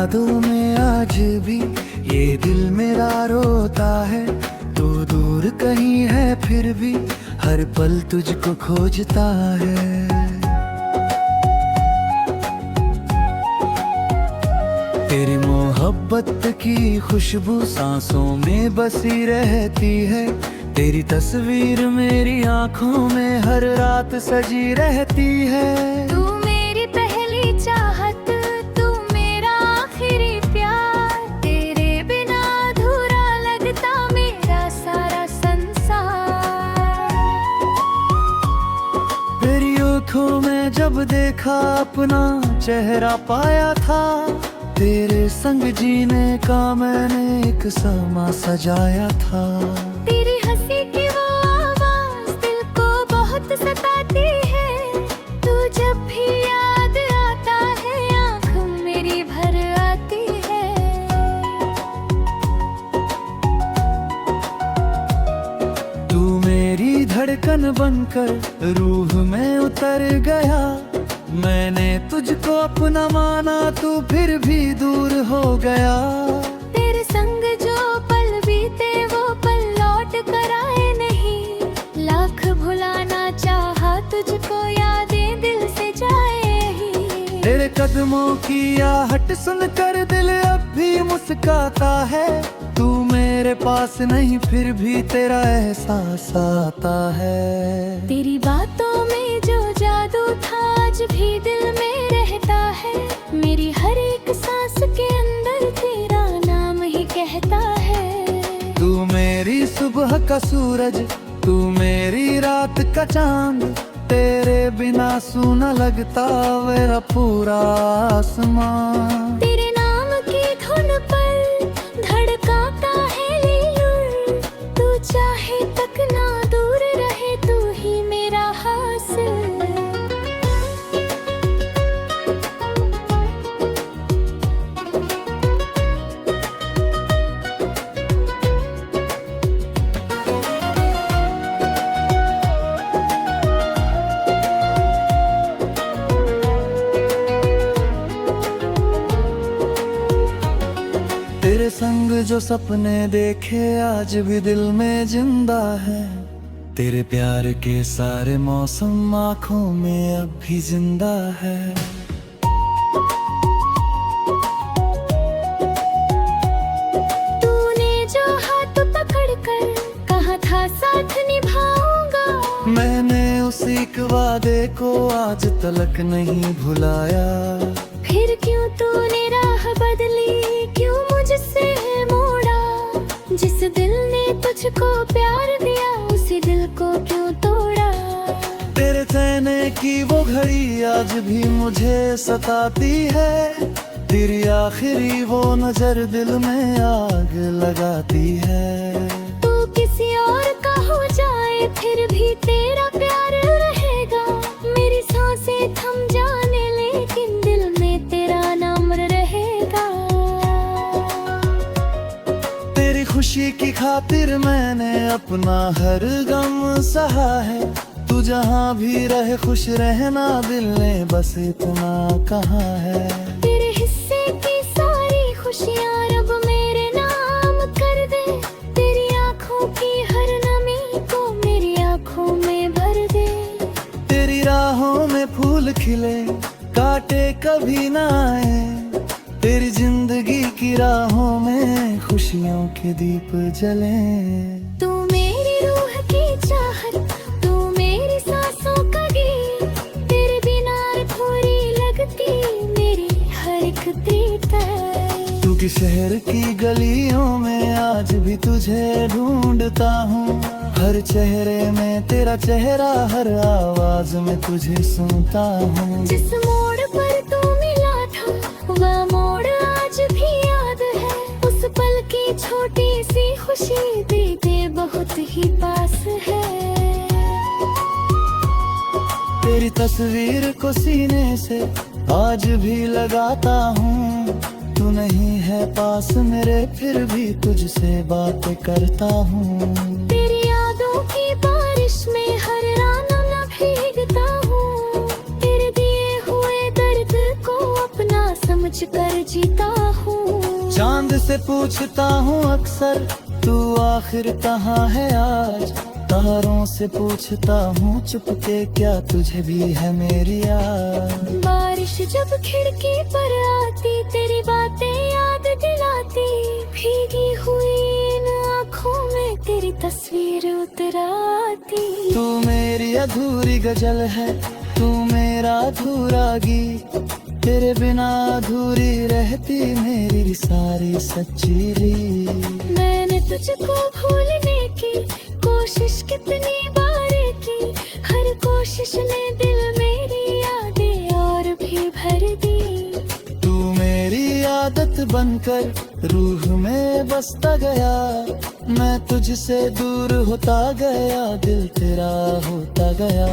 यादों में आज भी ये दिल मेरा रोता है। तू दूर कहीं है फिर भी हर पल तुझको खोजता है। तेरी मोहब्बत की खुशबू सांसों में बसी रहती है। तेरी तस्वीर मेरी आंखों में हर रात सजी रहती है। तू मेरी पहली चाहत, तू मेरा आखिरी प्यार। तेरे बिना अधूरा लगता मेरा सारा संसार। तेरी आँखों में जब देखा अपना चेहरा पाया था। तेरे संग जीने का मैंने एक समा सजाया था। तेरी हंसी की वो आवाज दिल को बहुत सताती है। तू जब भी याद आता है आँख मेरी भर आती है। तू मेरी धड़कन बनकर रूह में उतर गया। मैंने तुझको अपना माना तू फिर भी दूर हो गया। तेरे संग जो पल बीते वो पल लौट कर आए नहीं। लाख भुलाना चाहा तुझको यादें दिल से जाए ही। तेरे कदमों की आहट सुनकर दिल अब भी मुस्काता है। तू मेरे पास नहीं फिर भी तेरा एहसास आता है। तेरी बातों में जो जादू था आज भी दिल में रहता है। मेरी हर एक सांस के अंदर तेरा नाम ही कहता है। तू मेरी सुबह का सूरज, तू मेरी रात का चांद। तेरे बिना सूना लगता मेरा पूरा आसमान। तेरे नाम की धुन पर धड़काता है लीलुर। तू चाहे तक ना दूर रहे तू ही मेरा हासिल। तेरे संग जो सपने देखे आज भी दिल में जिंदा है। तेरे प्यार के सारे मौसम आँखों में अब भी जिंदा है। तूने जो हाथ पकड़कर कहा था साथ निभाऊंगा। मैंने उसी एक वादे को आज तलक नहीं भुलाया। फिर क्यों तूने राह बदली, क्यों मुझसे मोड़ा। जिस दिल ने तुझको प्यार दिया उसी दिल को क्यों तोड़ा। तेरे कहने की वो घड़ी आज भी मुझे सताती है। तेरी आखिरी वो नजर दिल में आग लगाती है। तू किसी और का हो जाए फिर भी तेरा प्यार रहेगा। मेरी सांसें थम जाने लेकिन दिल में तेरा नाम रहेगा। तेरी खुशी की खातिर मैंने अपना हर गम सहा है। तू जहाँ भी रहे खुश रहना दिल ने बस इतना कहा है। तेरे हिस्से की सारी खुशियाँ रब मेरे नाम कर दे। तेरी आँखों की हर नमी को मेरी आँखों में भर दे। तेरी राहों में फूल खिले कांटे कभी ना आए। तेरी जिंदगी की राहों में खुशियों के दीप जले। तू मेरी रूह की चाहत, तू मेरी सांसों का गीत। तेरे बिना अधूरी लगती मेरी हर एक तीर। तू किस शहर की गलियों में आज भी तुझे ढूंढता हूँ। हर चेहरे में तेरा चेहरा, हर आवाज में तुझे सुनता हूँ। जिस मोड़ पर तू मिला था वह मोड़ आज भी याद है। उस पल की छोटी सी खुशी दीदे बहुत ही पास है। तेरी तस्वीर को सीने से आज भी लगाता हूँ। तू नहीं है पास मेरे फिर भी तुझसे बातें करता हूँ। तेरी यादों की बारिश में हर रात न भीगता हूँ। तेरे दिए हुए दर्द को अपना समझ कर जीता हूँ। खुद से पूछता हूँ अक्सर तू आखिर कहाँ है आज। तारों से पूछता हूँ चुपके क्या तुझे भी है मेरी याद। बारिश जब खिड़की पर आती तेरी बातें याद दिलाती, भीगी हुई इन आँखों में तेरी तस्वीर उतर आती। तू मेरी अधूरी गजल है, तू मेरा अधूरा गीत, तेरे बिना अधूरी रहती मेरी सारी सच्ची रीत। मैंने तुझको भूलने की कोशिश कितनी बार की, हर कोशिश ने दिल मेरी यादें और भी भर दी। तू मेरी आदत बनकर रूह में बसता गया, मैं तुझसे दूर होता गया, दिल तेरा होता गया।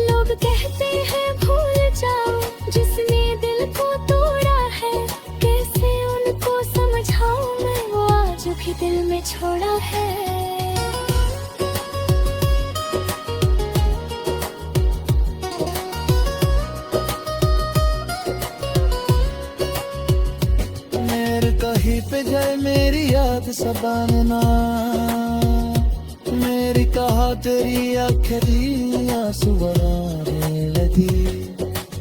लोग कहते हैं भूल जाओ जिसने दिल को तोड़ा है, कैसे उनको समझाऊं मैं वो आज भी दिल में छोड़ा है। मेरे कहीं पे जाए मेरी याद सबाना, मेरी कहा तेरी आखिरी आंसू बहाने लगी।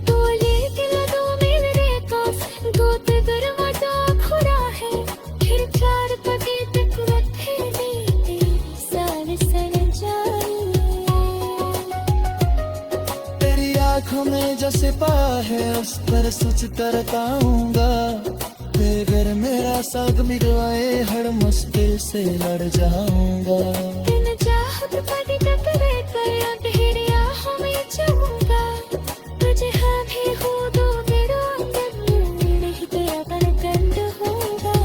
तोले दिल दो मेरे पास गोत दरवाजा खुला है, फिर चार पगे तक रखे देते सारे सन जाए। तेरी आंखों में जो सिपा है उस पर सच करताऊंगा, बेगर मेरा साग मिलवाए हर मुश्किल से लड़ जाऊंगा। बिन चाहत पड़ी टकरे कर अंधेरी आँखों में जाऊंगा, तुझे हाँ भी हो दो मेरा नहीं तेरा बरकंद होगा।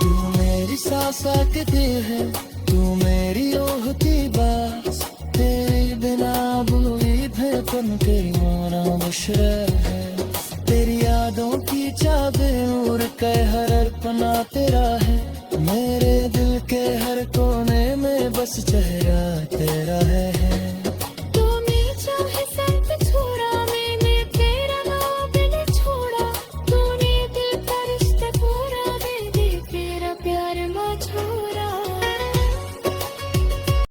तू मेरी सांस के दिल है, तू मेरी ओह की बात, तेरे बिना बुरी धड़कन तेरी माना मुशरफ है। तेरी यादों की चाबी उड़ के हर अरपना तेरा है, मेरे दिल के हर कोने में बस चेहरा तेरा है।